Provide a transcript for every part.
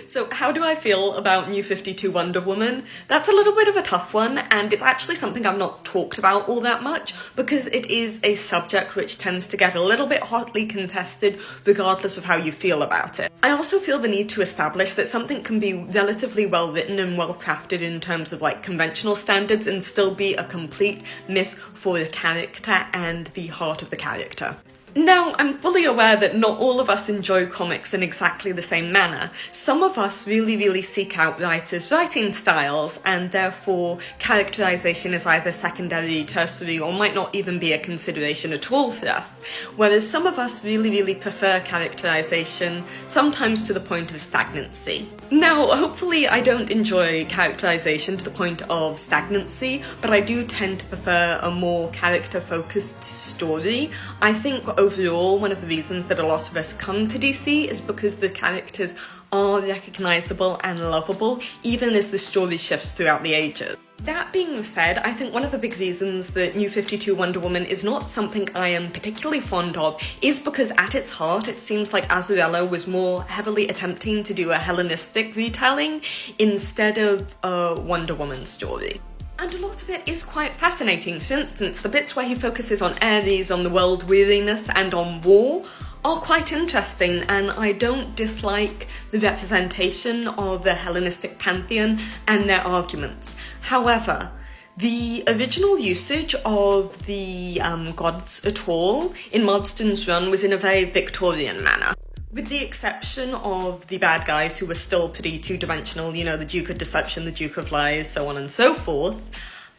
So how do I feel about New 52 Wonder Woman? That's a little bit of a tough one, and it's actually something I've not talked about all that much because it is a subject which tends to get a little bit hotly contested regardless of how you feel about it. I also feel the need to establish that something can be relatively well written and well crafted in terms of like conventional standards and still be a complete miss for the character and the heart of the character. Now, I'm fully aware that not all of us enjoy comics in exactly the same manner. Some of us really seek out writers' writing styles, and therefore characterization is either secondary, tertiary, or might not even be a consideration at all for us. Whereas some of us really prefer characterization, sometimes to the point of stagnancy. Now, hopefully I don't enjoy characterization to the point of stagnancy, but I do tend to prefer a more character-focused story. I think overall, one of the reasons that a lot of us come to DC is because the characters are recognisable and lovable, even as the story shifts throughout the ages. That being said, I think one of the big reasons that New 52 Wonder Woman is not something I am particularly fond of is because at its heart it seems like Azzarello was more heavily attempting to do a Hellenistic retelling instead of a Wonder Woman story. And a lot of it is quite fascinating. For instance, the bits where he focuses on Ares, on the world weariness, and on war are quite interesting, and I don't dislike the representation of the Hellenistic pantheon and their arguments. However, the original usage of the gods at all in Marston's run was in a very Victorian manner. With the exception of the bad guys who were still pretty two-dimensional, you know, the Duke of Deception, the Duke of Lies, so on and so forth,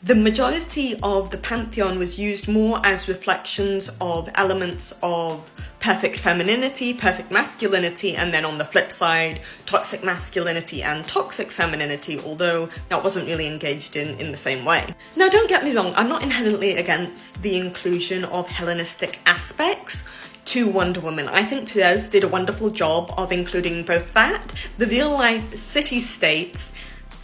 the majority of the pantheon was used more as reflections of elements of perfect femininity, perfect masculinity, and then on the flip side, toxic masculinity and toxic femininity, although that wasn't really engaged in the same way. Now, don't get me wrong, I'm not inherently against the inclusion of Hellenistic aspects to Wonder Woman. I think Perez did a wonderful job of including both that, the real-life city-states,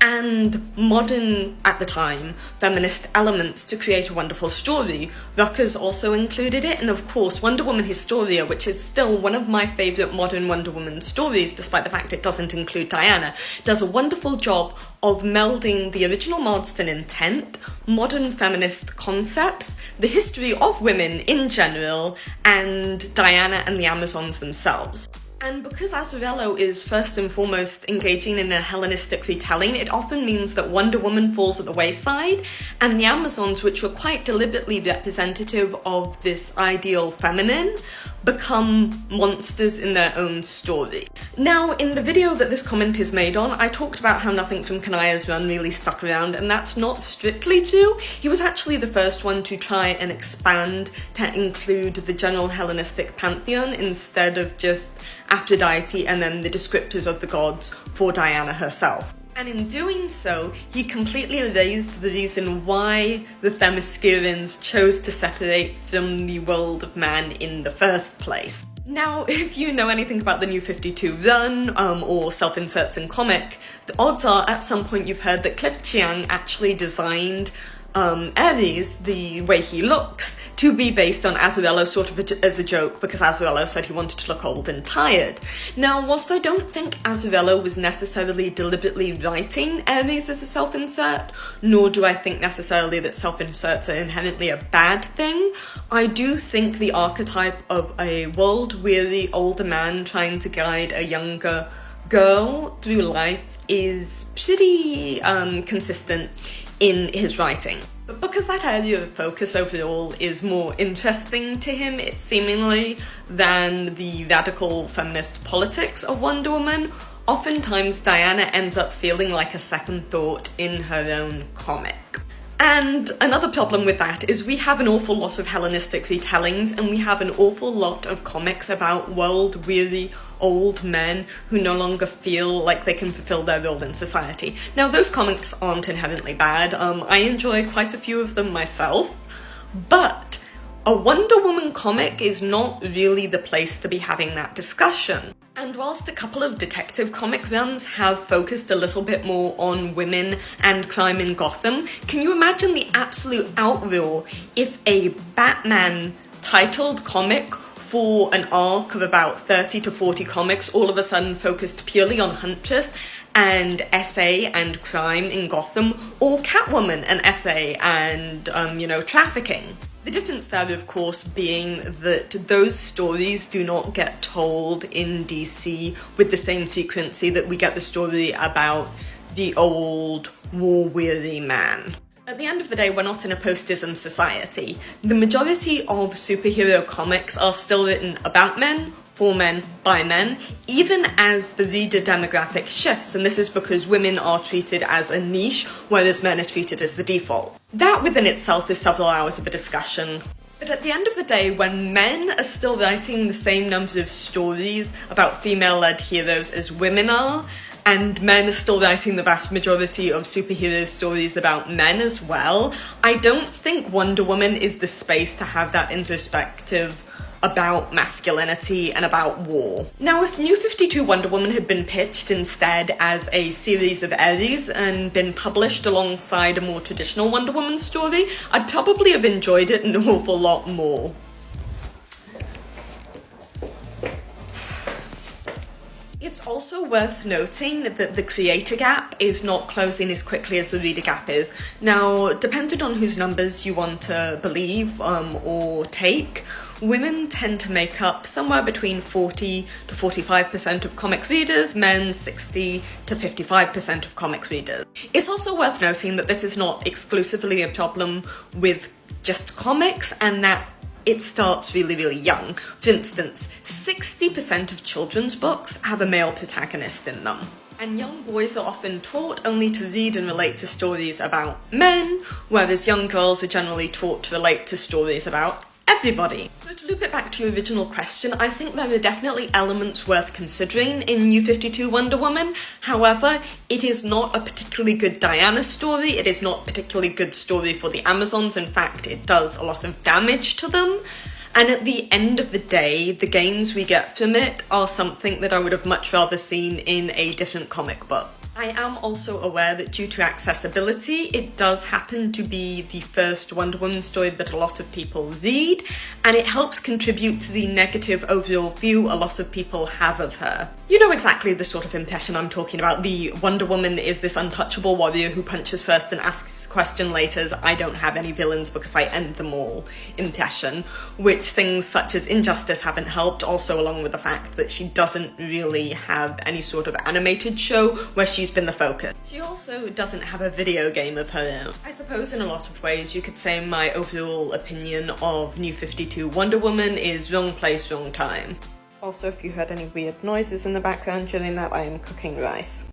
and modern, at the time, feminist elements to create a wonderful story. Rucker's also included it, and of course Wonder Woman Historia, which is still one of my favourite modern Wonder Woman stories, despite the fact it doesn't include Diana, does a wonderful job of melding the original Marston intent, modern feminist concepts, the history of women in general, and Diana and the Amazons themselves. And because Azzarello is first and foremost engaging in a Hellenistic retelling, it often means that Wonder Woman falls at the wayside, and the Amazons, which were quite deliberately representative of this ideal feminine, become monsters in their own story. Now, in the video that this comment is made on, I talked about how nothing from Kanaya's run really stuck around, and that's not strictly true. He was actually the first one to try and expand to include the general Hellenistic pantheon instead of just Aphrodite and then the descriptors of the gods for Diana herself. And in doing so, he completely erased the reason why the Themyscirans chose to separate from the world of man in the first place. Now, if you know anything about the New 52 run, or self-inserts in comic, the odds are at some point you've heard that Cliff Chiang actually designed Ares, the way he looks, to be based on Azzarello sort of as a joke, because Azzarello said he wanted to look old and tired. Now, whilst I don't think Azzarello was necessarily deliberately writing Ares as a self-insert, nor do I think necessarily that self-inserts are inherently a bad thing, I do think the archetype of a world-weary older man trying to guide a younger girl through life is pretty consistent in his writing. But because that area of focus overall is more interesting to him, it's seemingly, than the radical feminist politics of Wonder Woman, oftentimes Diana ends up feeling like a second thought in her own comic. And another problem with that is we have an awful lot of Hellenistic retellings, and we have an awful lot of comics about world-weary old men who no longer feel like they can fulfill their role in society. Now, those comics aren't inherently bad. I enjoy quite a few of them myself, but a Wonder Woman comic is not really the place to be having that discussion. And whilst a couple of detective comic runs have focused a little bit more on women and crime in Gotham, can you imagine the absolute outroar if a Batman titled comic for an arc of about 30 to 40 comics, all of a sudden focused purely on Huntress and SA and crime in Gotham, or Catwoman and SA and, trafficking. The difference there, of course, being that those stories do not get told in DC with the same frequency that we get the story about the old, war-weary man. At the end of the day, we're not in a post-ism society. The majority of superhero comics are still written about men, for men, by men, even as the reader demographic shifts, and this is because women are treated as a niche, whereas men are treated as the default. That within itself is several hours of a discussion. But at the end of the day, when men are still writing the same numbers of stories about female-led heroes as women are, and men are still writing the vast majority of superhero stories about men as well, I don't think Wonder Woman is the space to have that introspective about masculinity and about war. Now, if New 52 Wonder Woman had been pitched instead as a series of Aries and been published alongside a more traditional Wonder Woman story, I'd probably have enjoyed it an awful lot more. It's also worth noting that the creator gap is not closing as quickly as the reader gap is. Now, depending on whose numbers you want to believe or take, women tend to make up somewhere between 40 to 45% of comic readers, men 60 to 55% of comic readers. It's also worth noting that this is not exclusively a problem with just comics, and that it starts really, really young. For instance, 60% of children's books have a male protagonist in them. And young boys are often taught only to read and relate to stories about men, whereas young girls are generally taught to relate to stories about everybody. So to loop it back to your original question, I think there are definitely elements worth considering in New 52 Wonder Woman. However, it is not a particularly good Diana story, it is not a particularly good story for the Amazons. In fact, it does a lot of damage to them. And at the end of the day, the gains we get from it are something that I would have much rather seen in a different comic book. I am also aware that due to accessibility, it does happen to be the first Wonder Woman story that a lot of people read, and it helps contribute to the negative overall view a lot of people have of her. You know exactly the sort of impression I'm talking about. The Wonder Woman is this untouchable warrior who punches first and asks question later's "I don't have any villains because I end them all" impression, which things such as Injustice haven't helped, also along with the fact that she doesn't really have any sort of animated show where she's been the focus. She also doesn't have a video game of her own. I suppose in a lot of ways you could say my overall opinion of New 52 Wonder Woman is wrong place, wrong time. Also, if you heard any weird noises in the background during that, I am cooking rice.